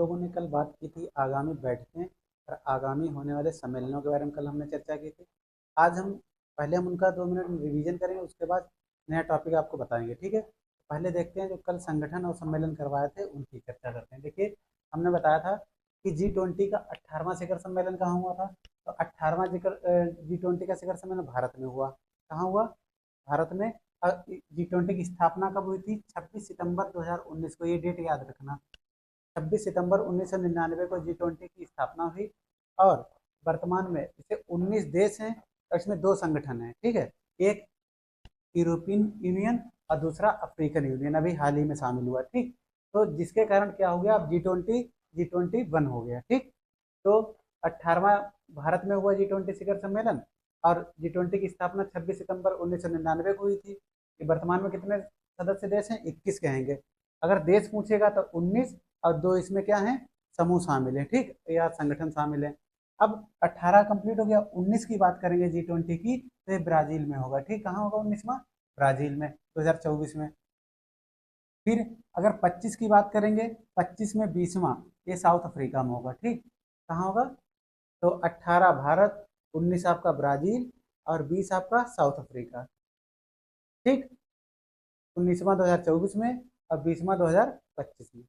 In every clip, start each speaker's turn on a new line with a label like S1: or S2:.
S1: लोगों ने कल बात की थी आगामी बैठकें और आगामी होने वाले सम्मेलनों के बारे में कल हमने चर्चा की थी। आज हम पहले हम उनका 2 मिनट रिवीजन करेंगे, उसके बाद नया टॉपिक आपको बताएंगे, ठीक है। पहले देखते हैं जो कल संगठन और सम्मेलन करवाए थे उनकी चर्चा करते हैं। देखिए, हमने बताया था कि G20 का 18वां शिखर सम्मेलन कहाँ हुआ था। तो 18वां G20 का शिखर सम्मेलन भारत में हुआ। कहाँ हुआ? भारत में। G20 की स्थापना कब हुई थी? 26 सितंबर 2019 को, ये डेट याद रखना। 26 सितंबर 1999 को G20 की स्थापना हुई और वर्तमान में इसे 19 देश हैं और इसमें 2 संगठन हैं, ठीक है। एक यूरोपियन यूनियन और दूसरा अफ्रीकन यूनियन अभी हाल ही में शामिल हुआ, ठीक। तो जिसके कारण क्या हो गया, अब G20 वन हो गया, ठीक। तो 18वां भारत में हुआ G20 शिखर सम्मेलन और G20 की स्थापना 26 सितंबर 1999 को हुई थी। कि वर्तमान में कितने सदस्य देश हैं? 21 कहेंगे। अगर देश पूछेगा तो 19 और 2 इसमें क्या है, समूह शामिल है, ठीक, या संगठन शामिल है। अब 18 कंप्लीट हो गया, 19 की बात करेंगे G20 की, तो ये ब्राजील में होगा, ठीक। कहाँ होगा 19वां? ब्राजील में, 2024 में। फिर अगर 25 की बात करेंगे, 25 में 20वां, ये साउथ अफ्रीका में होगा, ठीक। कहाँ होगा? तो 18 भारत, 19 आपका ब्राजील और 20 आपका साउथ अफ्रीका, ठीक। 19वां 2024 में और 20वां 2025 में।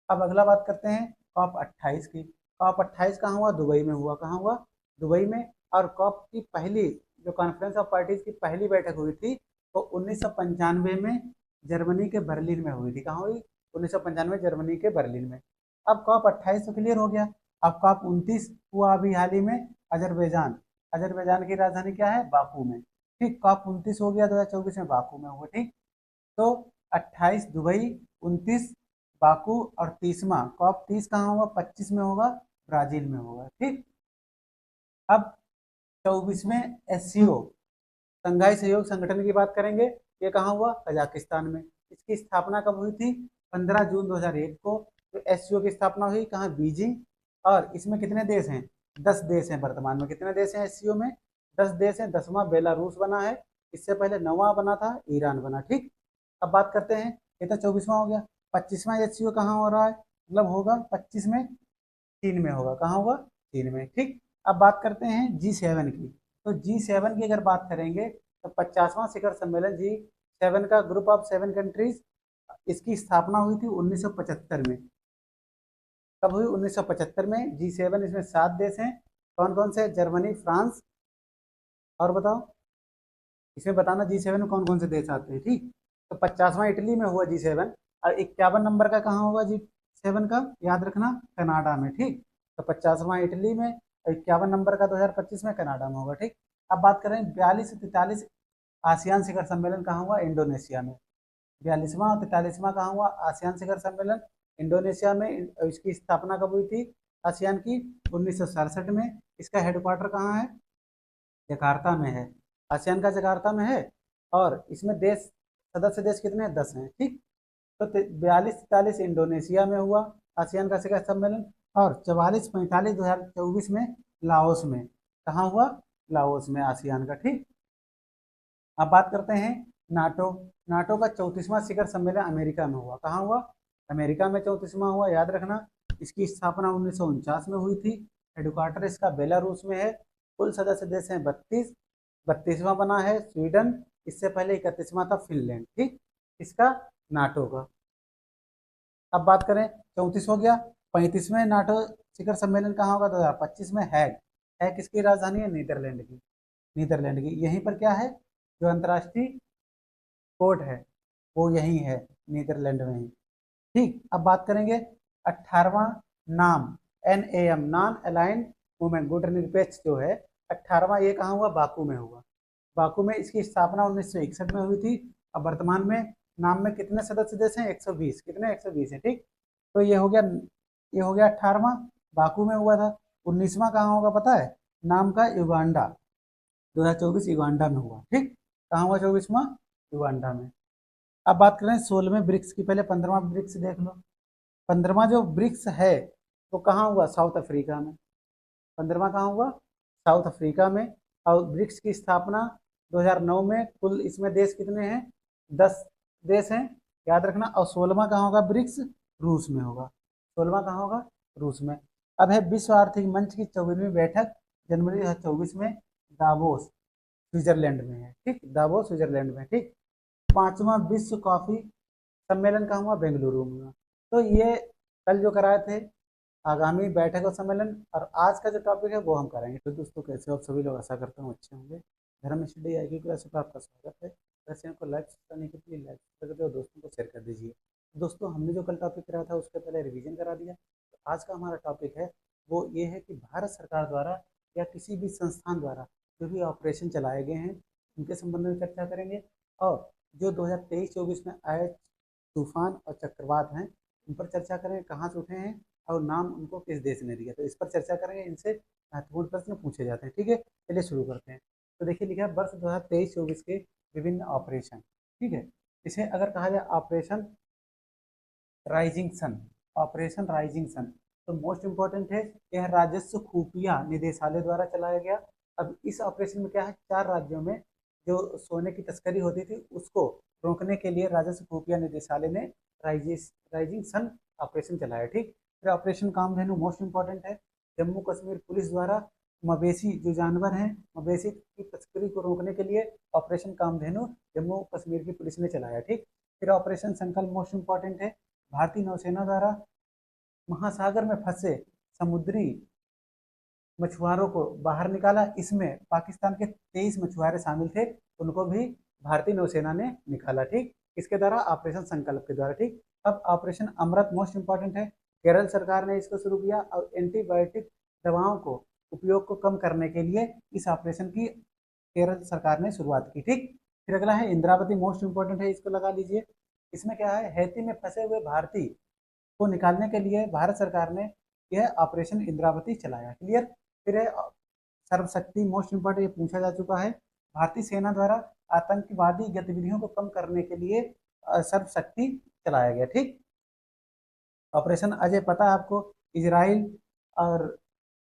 S1: अब अगला बात करते हैं कॉप 28 की। कॉप 28 कहाँ हुआ? दुबई में हुआ। कहाँ हुआ? दुबई में। और कॉप की पहली जो कॉन्फ्रेंस ऑफ पार्टीज की पहली बैठक हुई थी वो 1995 में जर्मनी के बर्लिन में हुई थी। कहाँ हुई? 1995 जर्मनी के बर्लिन में। अब कॉप 28 तो क्लियर हो गया। अब कॉप 29 हुआ अभी हाल ही में अजरबैजान। अजरबैजान की राजधानी क्या है? बाकू में, ठीक। कॉप 29 हो गया 2024 में, बाकू में हुआ, ठीक। तो 28 दुबई, 29 बाकू और 30वां कॉप 30 कहाँ होगा? 25 में होगा, ब्राजील में होगा, ठीक। अब 24वें एससीओ शंघाई सहयोग संगठन की बात करेंगे। ये कहाँ हुआ? कजाकिस्तान में। इसकी स्थापना कब हुई थी? 15 जून 2001 को। तो एससीओ की स्थापना हुई कहाँ? बीजिंग। और इसमें कितने देश हैं? 10 देश हैं वर्तमान में। कितने देश हैं एससीओ में? 10 देश हैं। 10वां बेलारूस बना है। इससे पहले 9वां बना था, ईरान बना, ठीक। अब बात करते हैं, ये तो 24वां हो गया। 25वां एचसीओ कहाँ हो रहा है, मतलब होगा 25 में, चीन में होगा। कहाँ होगा? चीन में, ठीक। अब बात करते हैं G7 की। तो G7 की अगर बात करेंगे तो 50वां शिखर सम्मेलन G7 का ग्रुप ऑफ 7 कंट्रीज, इसकी स्थापना हुई थी 1975 में। कब हुई? 1975 में। G7 इसमें 7 देश हैं। कौन कौन से? जर्मनी, फ्रांस, और बताओ इसमें बताना G7 में कौन कौन से देश आते हैं, ठीक। तो 50वां इटली में हुआ G7 और 51 नंबर का कहाँ होगा G7 का? याद रखना, कनाडा में, ठीक। तो 50वां इटली में और 51 नंबर का 2025 में कनाडा में होगा, ठीक। अब बात करें 42 से 43 आसियान शिखर सम्मेलन कहाँ हुआ? इंडोनेशिया में। 42वां और 43वां कहाँ हुआ? आसियान शिखर सम्मेलन इंडोनेशिया में। इसकी स्थापना कब हुई थी आसियान की? 1967 में। इसका हेडक्वार्टर कहाँ है? जकार्ता में है। आसियान का जकार्ता में है। और इसमें देश, सदस्य देश कितने हैं? 10 हैं, ठीक। तो 42-43 इंडोनेशिया में हुआ आसियान का शिखर सम्मेलन। और 44-45 2024 में लाओस में। कहाँ हुआ? लाओस में आसियान का, ठीक। अब बात करते हैं नाटो। नाटो का 34वां शिखर सम्मेलन अमेरिका में हुआ। कहाँ हुआ? अमेरिका में 34वां हुआ, याद रखना। इसकी स्थापना 1949 में हुई थी। हेडक्वार्टर इसका बेलारूस में है। कुल सदस्य देश हैं 32। 32वां बना है स्वीडन। इससे पहले 31वां था फिनलैंड, ठीक। इसका नाटो का। अब बात करें, 34 हो गया। 35वें नाटो शिखर सम्मेलन कहाँ होगा? 2025 में हैग। हैग किसकी राजधानी है? नीदरलैंड की। नीदरलैंड की। यहीं पर क्या है, जो अंतर्राष्ट्रीय कोर्ट है वो यही है, नीदरलैंड में ही, ठीक। अब बात करेंगे 18वां नाम NAM, नॉन अलाइंड मूवमेंट, गुटनिरपेक्ष जो है। 18वां ये कहाँ हुआ? बाकू में हुआ। बाकू में इसकी स्थापना 1961 में हुई थी। अब वर्तमान में नाम में कितने सदस्य देश हैं? 120। कितने? 120 है, ठीक। तो ये हो गया 18वां, बाकू में हुआ था। 19वां कहाँ होगा पता है? नाम का युगांडा, 2024 युगांडा में हुआ, ठीक। कहाँ हुआ 24वां? युगांडा में। अब बात करें 16वें ब्रिक्स की। पहले 15वां ब्रिक्स देख लो। 15वां जो ब्रिक्स है वो कहाँ हुआ? साउथ अफ्रीका में। 15वां कहाँ हुआ? साउथ अफ्रीका में। और ब्रिक्स की स्थापना 2009 में। कुल इसमें देश कितने हैं? 10 देश हैं, याद रखना। और 16वां कहाँ होगा ब्रिक्स? रूस में होगा। 16वां कहाँ होगा? रूस में। अब है विश्व आर्थिक मंच की 24वीं बैठक जनवरी 2024 में दावोस स्विट्जरलैंड में है, ठीक, दावोस स्विट्जरलैंड में, ठीक। पांचवा विश्व कॉफी सम्मेलन कहाँ हुआ? बेंगलुरु में। तो ये कल जो कराए थे आगामी बैठक और सम्मेलन, और आज का जो टॉपिक है वो हम कराएंगे। तो दोस्तों कैसे हो आप सभी लोग, आशा करता हूँ अच्छे होंगे। धर्म स्टडी आई क्लास पर आपका स्वागत है। वैसे आपको लाइक करने के लिए लाइक कर दो, दोस्तों को शेयर कर दीजिए। दोस्तों हमने जो कल टॉपिक कराया था उसके पहले रिवीजन करा दिया। तो आज का हमारा टॉपिक है वो ये है कि भारत सरकार द्वारा या किसी भी संस्थान द्वारा जो भी ऑपरेशन चलाए गए हैं उनके संबंध में चर्चा करेंगे, और जो 2023-24 में आए तूफान और चक्रवात हैं उन पर चर्चा करेंगे, कहाँ से उठे हैं और नाम उनको किस देश ने दिया, तो इस पर चर्चा करेंगे। इनसे महत्वपूर्ण प्रश्न पूछे जाते हैं, ठीक है। चलिए शुरू करते हैं। तो देखिए लिखा है वर्ष 2023-24 के विभिन्न ऑपरेशन, ठीक है। इसे अगर कहा जाए operation rising sun, operation rising sun, तो मोस्ट इंपॉर्टेंट है यह राजस्व खुफिया निदेशालय द्वारा चलाया गया। अब इस ऑपरेशन में क्या है, 4 राज्यों में जो सोने की तस्करी होती थी उसको रोकने के लिए राजस्व खुफिया निदेशालय ने राइजिंग सन ऑपरेशन चलाया, ठीक। फिर ऑपरेशन कामधेनु मोस्ट इंपॉर्टेंट है, जम्मू कश्मीर पुलिस द्वारा मवेशी जो जानवर हैं मवेशी की तस्करी को रोकने के लिए ऑपरेशन कामधेनु जम्मू कश्मीर की पुलिस ने चलाया, ठीक। फिर ऑपरेशन संकल्प मोस्ट इंपॉर्टेंट है, भारतीय नौसेना द्वारा महासागर में फंसे समुद्री मछुआरों को बाहर निकाला। इसमें पाकिस्तान के 23 मछुआरे शामिल थे, उनको भी भारतीय नौसेना ने निकाला, ठीक। इसके द्वारा ऑपरेशन संकल्प के द्वारा, ठीक। अब ऑपरेशन अमृत मोस्ट इंपॉर्टेंट है, केरल सरकार ने इसको शुरू किया और एंटीबायोटिक दवाओं को उपयोग को कम करने के लिए इस ऑपरेशन की केरल सरकार ने शुरुआत की, ठीक। फिर अगला है इंद्रावती मोस्ट इंपॉर्टेंट है, इसको लगा लीजिए। इसमें क्या है, हैती में फंसे हुए भारतीय को निकालने के लिए भारत सरकार ने यह ऑपरेशन इंद्रावती चलाया, क्लियर। फिर है सर्वशक्ति मोस्ट इंपॉर्टेंट, ये पूछा जा चुका है, भारतीय सेना द्वारा आतंकवादी गतिविधियों को कम करने के लिए सर्वशक्ति चलाया गया, ठीक। ऑपरेशन अजय पता है आपको, इजराइल और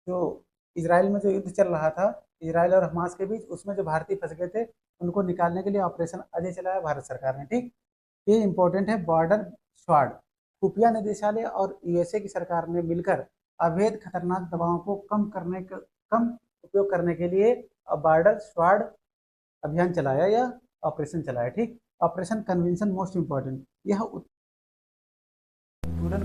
S1: जो इसराइल में जो युद्ध चल रहा था इसराइल और हमास के बीच, उसमें जो भारतीय फंस गए थे उनको निकालने के लिए ऑपरेशन अजय चलाया भारत सरकार ने, ठीक। ये इंपॉर्टेंट है, बॉर्डर स्वाड खुफिया निदेशालय और यूएसए की सरकार ने मिलकर अवैध खतरनाक दवाओं को कम उपयोग करने के लिए बॉर्डर स्वाड अभियान चलाया या ऑपरेशन चलाया, ठीक। ऑपरेशन कन्वेंशन मोस्ट इंपॉर्टेंट, यह उत्पीड़न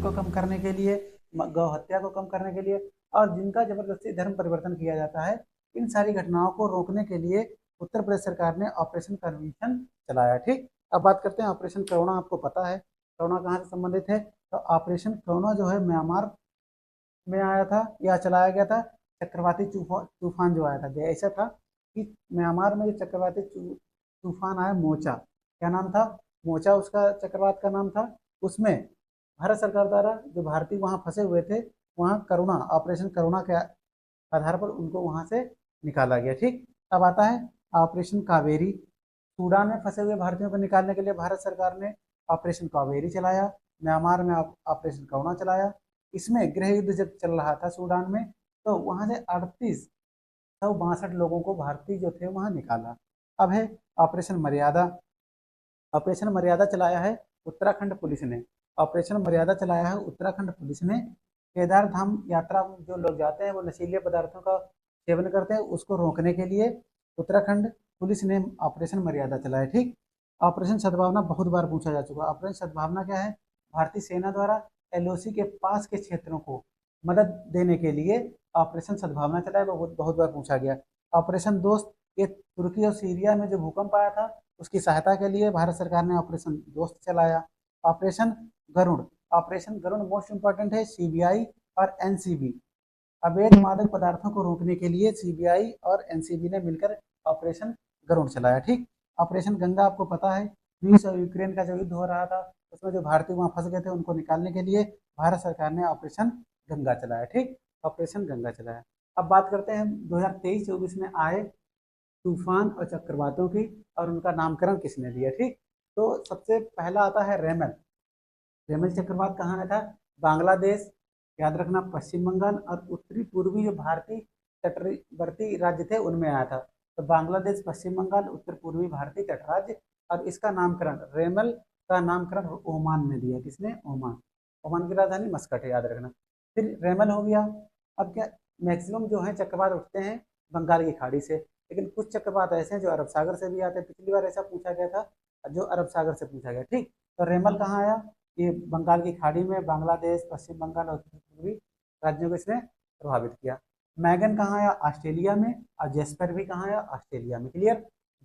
S1: को कम करने के लिए, गौ हत्या को कम करने के लिए और जिनका जबरदस्ती धर्म परिवर्तन किया जाता है, इन सारी घटनाओं को रोकने के लिए उत्तर प्रदेश सरकार ने ऑपरेशन कन्वेंशन चलाया, ठीक। अब बात करते हैं ऑपरेशन करुणा, आपको पता है करुणा कहाँ से संबंधित है, तो ऑपरेशन करुणा जो है म्यांमार में आया था या चलाया गया था, चक्रवाती तूफान जो आया था, ऐसा था कि म्यांमार में जो चक्रवाती तूफान आया मोचा, क्या नाम था, मोचा उसका चक्रवात का नाम था। उसमें भारत सरकार द्वारा जो भारतीय वहाँ फंसे हुए थे, वहाँ करुणा ऑपरेशन करुणा के आधार पर उनको वहाँ से निकाला गया, ठीक। अब आता है ऑपरेशन कावेरी, सूडान में फंसे हुए भारतीयों को निकालने के लिए भारत सरकार ने ऑपरेशन कावेरी चलाया, म्यांमार में ऑपरेशन करुणा चलाया। इसमें गृह युद्ध जब चल रहा था सूडान में, तो वहाँ से 3862 लोगों को भारतीय जो थे वहाँ निकाला। अब है ऑपरेशन मर्यादा, ऑपरेशन मर्यादा चलाया है उत्तराखंड पुलिस ने, ऑपरेशन मर्यादा चलाया है उत्तराखंड पुलिस ने। केदार धाम यात्रा जो लोग जाते हैं वो नशीले पदार्थों का सेवन करते हैं, उसको रोकने के लिए उत्तराखंड पुलिस ने ऑपरेशन मर्यादा चलाया, ठीक। ऑपरेशन सद्भावना बहुत बार पूछा जा चुका है, ऑपरेशन सद्भावना क्या है, भारतीय सेना द्वारा एलओसी के पास के क्षेत्रों को मदद देने के लिए ऑपरेशन सद्भावना चलाया, वो बहुत बार पूछा गया। ऑपरेशन दोस्त, ये तुर्की और सीरिया में जो भूकंप आया था उसकी सहायता के लिए भारत सरकार ने ऑपरेशन दोस्त चलाया। Operation Garud, operation Garud most important है, सीबीआई और एनसीबी अवैध मादक पदार्थों को रोकने के लिए सीबीआई और एनसीबी ने मिलकर ऑपरेशन गरुड़ चलाया, ठीक। ऑपरेशन गंगा आपको पता है, रूस और यूक्रेन का जो युद्ध हो रहा था उसमें जो भारतीय वहाँ फंस गए थे उनको निकालने के लिए भारत सरकार ने ऑपरेशन गंगा चलाया, ठीक। ऑपरेशन गंगा चलाया। अब बात करते हैं 2023-24 में आए तूफान और चक्रवातों की और उनका नामकरण किसने दिया, ठीक। तो सबसे पहला आता है रेमल, रेमल चक्रवात कहाँ आया था, बांग्लादेश, याद रखना पश्चिम बंगाल और उत्तरी पूर्वी जो भारतीय तटवर्ती राज्य थे उनमें आया था। तो बांग्लादेश, पश्चिम बंगाल, उत्तर पूर्वी भारतीय तट राज्य, और इसका नामकरण रेमल का नामकरण ओमान ने दिया, किसने, ओमान, ओमान की राजधानी मस्कट है, याद रखना। फिर रेमल हो गया। अब क्या, मैक्सिमम जो है चक्रवात उठते हैं बंगाल की खाड़ी से, लेकिन कुछ चक्रवात ऐसे हैं जो अरब सागर से भी आते हैं। पिछली बार ऐसा पूछा गया था, जो अरब सागर से पूछा गया। ठीक, तो रेमल कहाँ आया? ये बंगाल की खाड़ी में बांग्लादेश, पश्चिम बंगाल और उत्तर पूर्वी राज्यों को इसने प्रभावित किया। मैगन कहाँ आया? ऑस्ट्रेलिया में। और जेस्पर भी कहाँ आया? ऑस्ट्रेलिया में। क्लियर।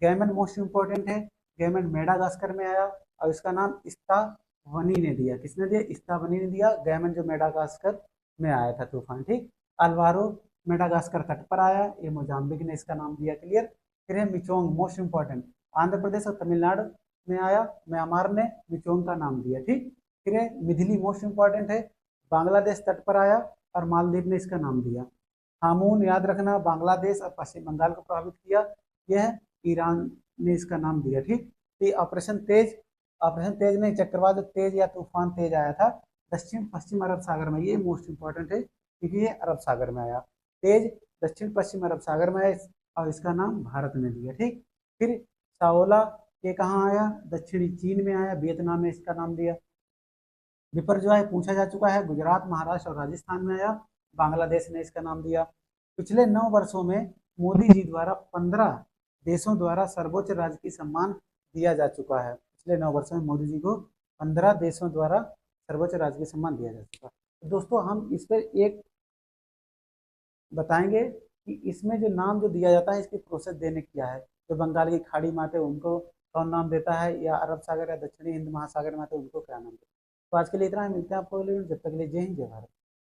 S1: गैमन मोस्ट इंपॉर्टेंट है। गैमन मेडागास्कर में आया और इसका नाम इस्तावनी ने दिया। किसने दिया? इस्तावनी ने दिया। गैमन जो मेडागास्कर में आया था तूफान। ठीक। अल्वारो मेडागास्कर तट पर आया, ये मोजाम्बिक ने इसका नाम दिया। क्लियर। फिर है मिचोंग, मोस्ट इंपॉर्टेंट, आंध्र प्रदेश और तमिलनाडु में आया, म्यांमार ने मिचोंग का नाम दिया। ठीक। फिर है मिथिली, मोस्ट इंपॉर्टेंट है, बांग्लादेश तट पर आया और मालदीव ने इसका नाम दिया। हामून याद रखना, बांग्लादेश और पश्चिम बंगाल को प्रभावित किया। यह है ईरान ने इसका नाम दिया। ठीक। तो ऑपरेशन तेज, ऑपरेशन तेज नहीं, चक्रवात तेज या तूफान तेज आया था दक्षिण पश्चिम अरब सागर में। ये मोस्ट इंपॉर्टेंट है क्योंकि ये अरब सागर में आया। तेज दक्षिण पश्चिम अरब सागर में आया और इसका नाम भारत ने दिया। ठीक। फिर साओला, ये कहाँ आया? दक्षिणी चीन में आया, वियतनाम में इसका नाम दिया। विपर्जय पूछा जा चुका है, गुजरात, महाराष्ट्र और राजस्थान में आया, बांग्लादेश ने इसका नाम दिया। पिछले 9 वर्षों में मोदी जी द्वारा 15 देशों द्वारा सर्वोच्च राजकीय सम्मान दिया जा चुका है। पिछले 9 वर्षों में मोदी जी को 15 देशों द्वारा सर्वोच्च राजकीय सम्मान दिया जा चुका है। तो दोस्तों हम इस पर एक बताएंगे कि इसमें जो नाम जो दिया जाता है इसकी प्रोसेस देने क्या है। जो बंगाल की खाड़ी में आते हैं उनको कौन नाम देता है, या अरब सागर या दक्षिणी हिंद महासागर में आते हैं उनको क्या नाम देता है। तो आज के लिए इतना ही, मिलते हैं आपको अगले वीडियो में। जब तक के लिए जय हिंद, जय भारत।